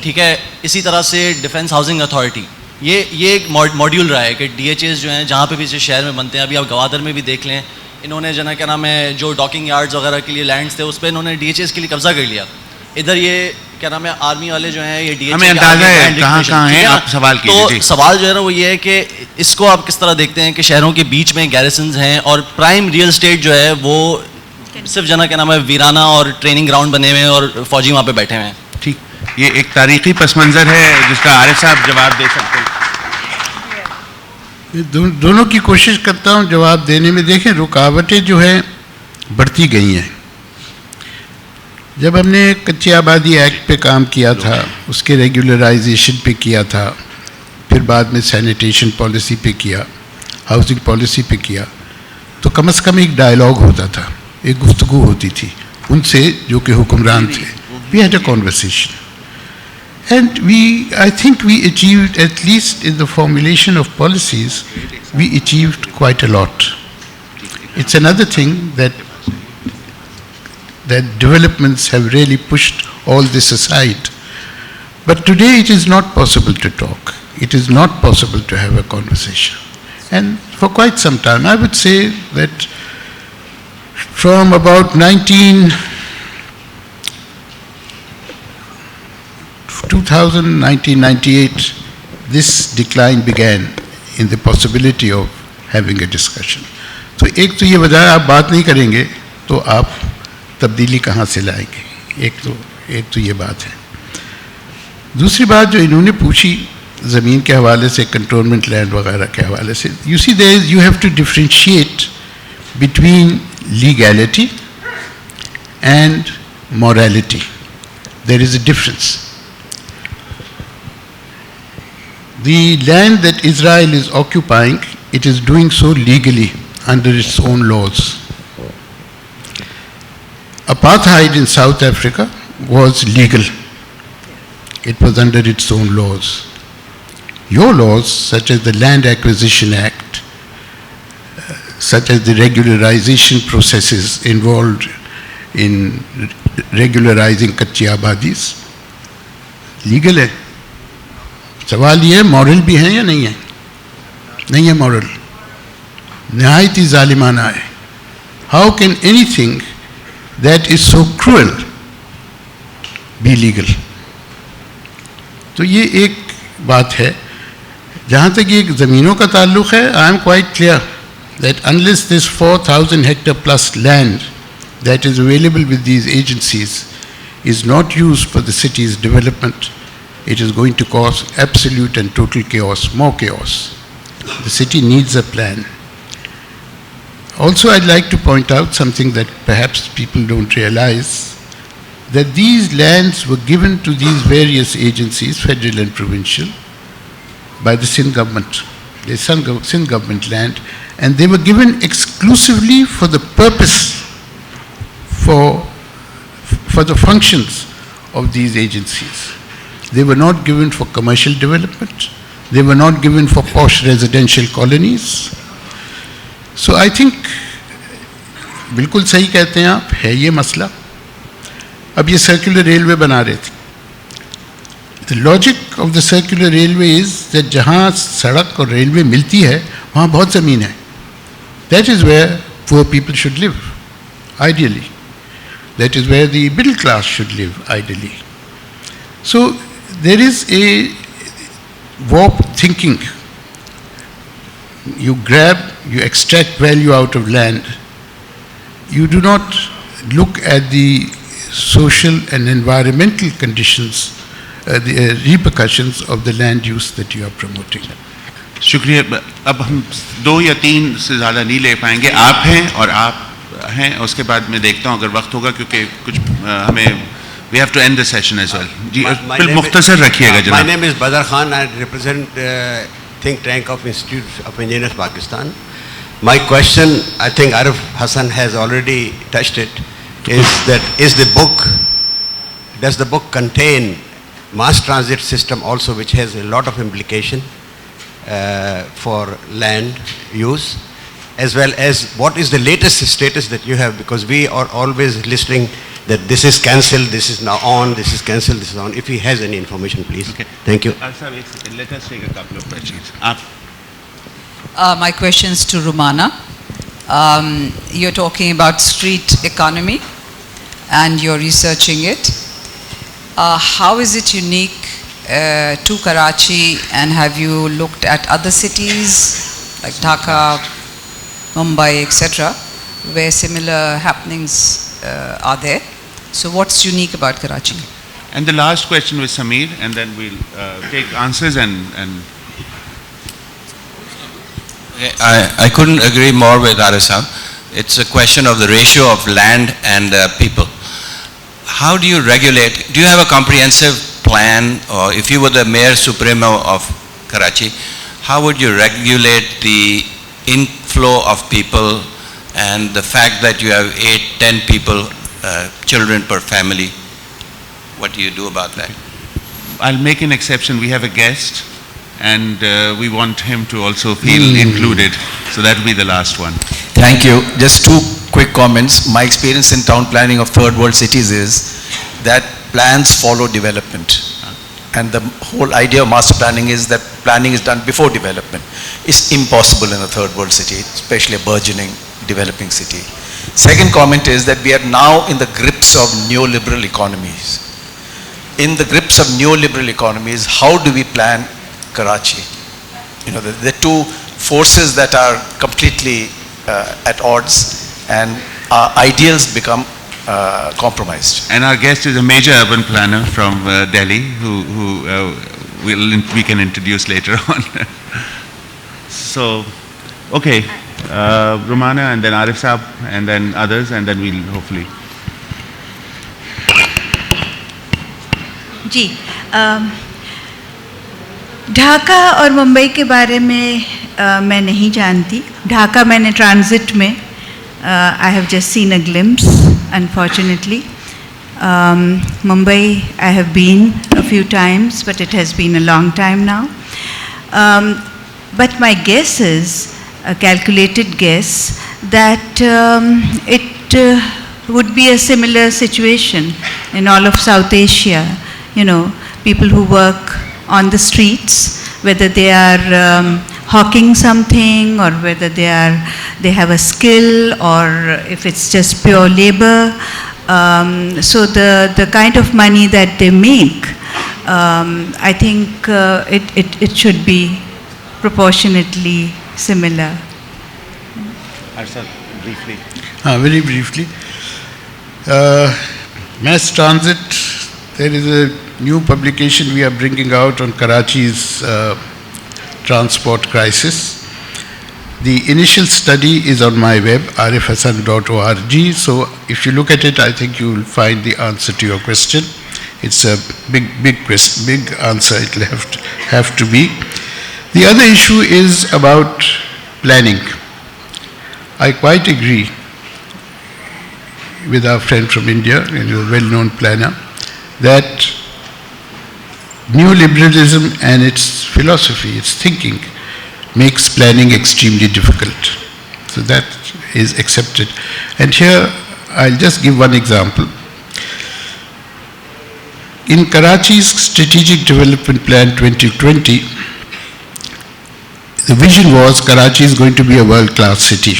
ठीक है। इसी तरह से डिफेंस हाउसिंग अथॉरिटी, ये एक मॉड्यूल रहा है कि DHAs जो हैं जहाँ पे भी शहर में बनते हैं, अभी आप गवादर में भी देख लें, इन्होंने जना क्या नाम है जो डॉकिंग यार्ड्स वगैरह के लिए लैंड्स थे उस पर इन्होंने DHAs के लिए कब्जा कर लिया। इधर ये क्या नाम है आर्मी वाले जो हैं ये DHA हमें अंदाजा है कहाँ हैं, आप सवाल कीजिए। तो सवाल जो है ना वो ये है कि इसको आप किस तरह देखते हैं कि शहरों के बीच में गैरिसन्स हैं और प्राइम रियल स्टेट जो है वो सिर्फ जना क्या नाम है वीराना और ट्रेनिंग ग्राउंड बने हुए हैं और फौजी वहाँ पे बैठे हुए हैं। ठीक, ये एक तारीखी पस मंज़र है जिसका आरिफ साहब जवाब दे सकते हैं। दोनों की कोशिश करता हूँ जवाब देने में। देखें, रुकावटें जो हैं बढ़ती गई हैं। जब हमने कच्ची आबादी एक्ट पे काम किया था, उसके रेगुलराइजेशन पे किया था, फिर बाद में सैनिटेशन पॉलिसी पे किया, हाउसिंग पॉलिसी पे किया, तो कम से कम एक डायलॉग होता था, एक गुफ्तगू होती थी उनसे जो कि हुक्मरान थे। We had a conversation and I think we achieved, at least in the formulation of policies, we achieved quite a lot. It's another thing that developments have really pushed all this aside. But today it is not possible to talk. It is not possible to have a conversation. And for quite some time, I would say that from about 1998, this decline began in the possibility of having a discussion. तो एक तो ये बताया आप बात नहीं करेंगे तो आप तब्दीली कहाँ से लाएंगे, एक तो ये बात है। दूसरी बात जो इन्होंने पूछी ज़मीन के हवाले से, कंटोनमेंट लैंड वगैरह के हवाले से, you see you have to differentiate between legality and morality. There is a difference. The land that Israel is occupying, it is doing so legally under its own laws. Apartheid in South Africa was legal. It was under its own laws. Your laws, such as the Land Acquisition Act, such as the regularization processes involved in regularizing कच्ची आबादीज़, legal है। सवाल ये moral भी है या नहीं है? नहीं है मॉरल, नहायत ही जालिमाना है। How can anything that is so cruel be legal? तो ये एक बात है। जहाँ तक ये ज़मीनों का ताल्लुक़ है, I am quite clear that unless this 4,000 hectare plus land that is available with these agencies is not used for the city's development, it is going to cause absolute and total chaos, more chaos. The city needs a plan. Also, I'd like to point out something that perhaps people don't realize, that these lands were given to these various agencies, federal and provincial, by the Sindh government. The Sindh government land, and they were given exclusively for the purpose, for the functions of these agencies. They were not given for commercial development. They were not given for posh residential colonies. So I think, बिल्कुल सही कहते हैं आप, है ये मसला। अब ये सर्कुलर रेलवे बना रहे थे। The logic of the circular railway is that जहाँ सड़क और रेलवे मिलती है वहाँ बहुत ज़मीन है. That is where poor people should live, ideally. That is where the middle class should live, ideally. So there is a warped thinking. You grab, you extract value out of land. You do not look at the social and environmental conditions, the repercussions of the land use that you are promoting. शुक्रिया. अब हम 2 या 3 से ज़्यादा नहीं ले पाएंगे. आप हैं और आप हैं, उसके बाद मैं देखता हूँ अगर वक्त होगा, क्योंकि कुछ हमें we have to end the session as well. जी फिर मुख्तसर रखिएगा जनाब. My name is Badr Khan. I represent think tank of Institute of Engineers Pakistan. My question, I think Arif Hasan has already touched it, does the book contain mass transit system also, which has a lot of implication for land use, as well as what is the latest status that you have, because we are always listening that this is cancelled, this is now on, this is cancelled, this is on. If he has any information, please. Okay. Thank you. Let us take a couple of questions. My questions to Rumana. You're talking about street economy and you're researching it. How is it unique to Karachi, and have you looked at other cities like Dhaka, Mumbai, etc., where similar happenings are there? So what's unique about Karachi? And the last question was Sameer, and then we'll take answers and I couldn't agree more with Arif. It's a question of the ratio of land and people. How do you regulate? Do you have a comprehensive plan, or if you were the Mayor Supremo of Karachi, how would you regulate the inflow of people and the fact that you have 8-10 people, children per family? What do you do about that? I'll make an exception. We have a guest, and we want him to also feel included. So that will be the last one. Thank you. Just two quick comments. My experience in town planning of third world cities is that plans follow development. And the whole idea of master planning is that planning is done before development. It's impossible in a third world city, especially a burgeoning, developing city. Second comment is that we are now in the grips of neoliberal economies. In the grips of neoliberal economies, how do we plan Karachi? You know, the two forces that are completely at odds, and our ideals become compromised. And our guest is a major urban planner from Delhi, who we can introduce later on. So, okay, Rumana, and then Arif Saab, and then others, and then we'll hopefully. जी, ढाका और मुंबई के बारे में मैं नहीं जानती. ढाका मैंने transit में I have just seen a glimpse, unfortunately. Mumbai I have been a few times, but it has been a long time now. But my guess is, a calculated guess, that it would be a similar situation in all of South Asia. You know, people who work on the streets, whether they are hawking something, or whether they have a skill, or if it's just pure labor. So the kind of money that they make, I think it should be proportionately similar. Hasan, briefly. Very briefly. Mass transit, there is a new publication we are bringing out on Karachi's transport crisis. The initial study is on my web, arifhasan.org. So if you look at it, I think you will find the answer to your question. It's a big question, big answer it will have to be. The other issue is about planning. I quite agree with our friend from India, and a well-known planner, that neoliberalism and its philosophy, its thinking, makes planning extremely difficult. So that is accepted. And here I'll just give one example. In Karachi's Strategic Development Plan 2020, the vision was Karachi is going to be a world-class city.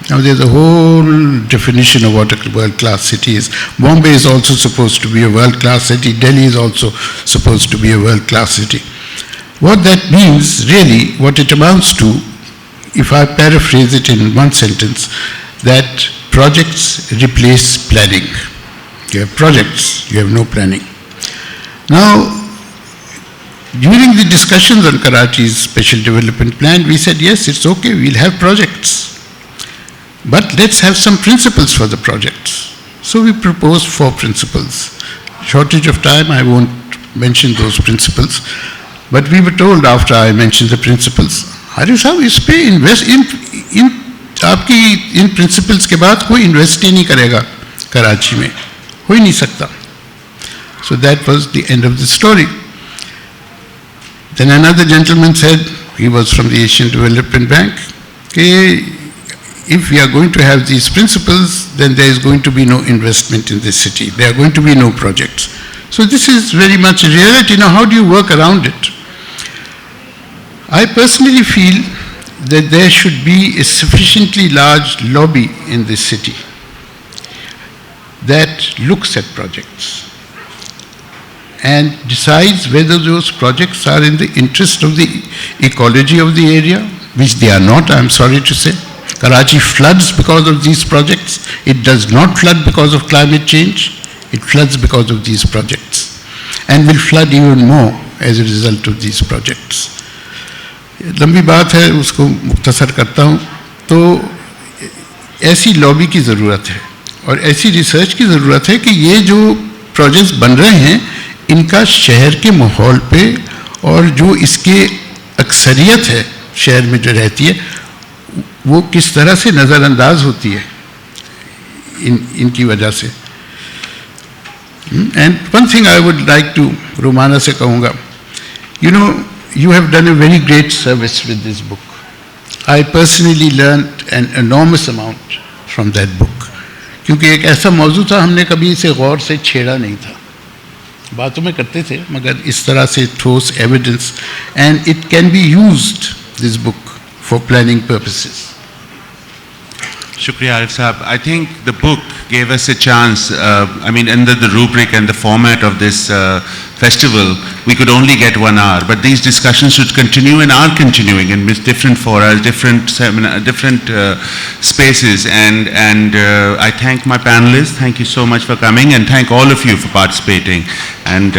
Now there's a whole definition of what a world-class city is. Bombay is also supposed to be a world-class city. Delhi is also supposed to be a world-class city. What that means, really, what it amounts to, if I paraphrase it in one sentence, that projects replace planning. You have projects, you have no planning. Now, during the discussions on Karachi's Special Development Plan, we said, yes, it's okay, we'll have projects. But let's have some principles for the projects. So we proposed 4 principles. Shortage of time, I won't mention those principles. But we were told after I mentioned the principles, Arif sahab, इस पे invest in आपकी इन principles के बाद कोई invest ही नहीं करेगा. कराची में, हो ही नहीं सकता. So that was the end of the story. Then another gentleman said, he was from the Asian Development Bank, if we are going to have these principles, then there is going to be no investment in this city. There are going to be no projects. So this is very much a reality. Now, how do you work around it? I personally feel that there should be a sufficiently large lobby in this city that looks at projects and decides whether those projects are in the interest of the ecology of the area, which they are not, I am sorry to say. Karachi floods because of these projects. It does not flood because of climate change. It floods because of these projects and will flood even more as a result of these projects. लंबी बात है, उसको मुख्तसर करता हूँ. तो ऐसी lobby की ज़रूरत है और ऐसी रिसर्च की ज़रूरत है कि ये जो प्रोजेक्ट्स बन रहे हैं इनका शहर के माहौल पे और जो इसके अक्सरियत है शहर में जो रहती है वो किस तरह से नज़रअंदाज होती है इनकी वजह से. And one thing I would like to Rumana से कहूँगा, you know, you have done a very great service with this book. I personally learned an enormous amount from that book. क्योंकि एक ऐसा मौजू था, हमने कभी इसे गौर से छेड़ा नहीं था. बातों में करते थे मगर इस तरह से ठोस evidence, and it can be used, this book, for planning purposes. Shukriya Arif Sahab. I think the book gave us a chance, under the rubric and the format of this festival, we could only get 1 hour, but these discussions should continue and are continuing in different fora, different spaces, and I thank my panelists. Thank you so much for coming, and thank all of you for participating. And